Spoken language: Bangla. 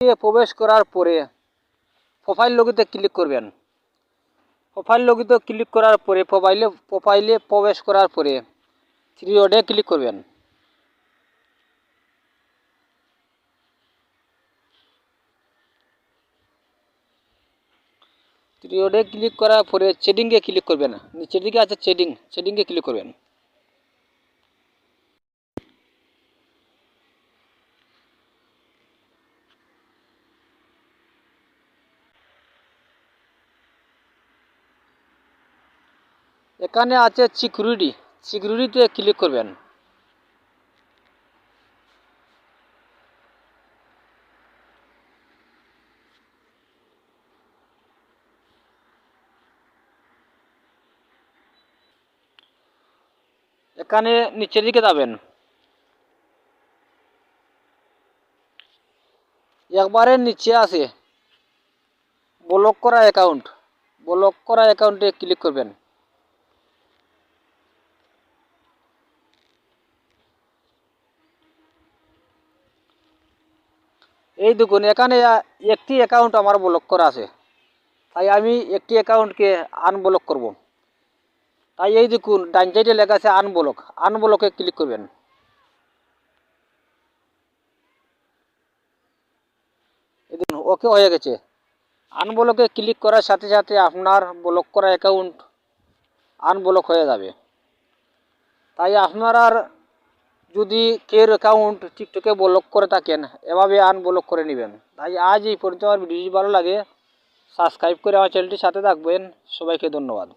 প্রবেশ করার পরে প্রোফাইল লগিতে ক্লিক করবেন। প্রোফাইল লগিতে ক্লিক করার পরে প্রোফাইলে প্রবেশ করার পরে থ্রি ডটে ক্লিক করবেন। থ্রি ডটে ক্লিক করার পরে সেটিংয়ে ক্লিক করবেন। নিচের দিকে আছে সেটিংয়ে ক্লিক করবেন। এখানে আছে সিকিউরিটিতে ক্লিক করবেন। এখানে নিচের দিকে যাবেন, একবারে নিচে আছে ব্লক করা অ্যাকাউন্টে ক্লিক করবেন। এই দেখুন এখানে একটি অ্যাকাউন্ট আমার ব্লক করা আছে, তাই আমি একটি অ্যাকাউন্টকে আনব্লক করব। তাই এই দেখুন ডান সাইডে লেখা আছে আনব্লকে ক্লিক করবেন। এই দেখুন ওকে হয়ে গেছে। আনব্লকে ক্লিক করার সাথে সাথে আপনার ব্লক করা অ্যাকাউন্ট আনব্লক হয়ে যাবে। তাই আপনারা যদি কেউ অ্যাকাউন্ট টিকটকে ব্লক করে থাকেন, এভাবে আনব্লক করে নেবেন। তাই আজ এই পর্যন্ত আমার ভিডিওটি ভালো লাগে সাবস্ক্রাইব করে আমার চ্যানেলটির সাথে থাকবেন। সবাইকে ধন্যবাদ।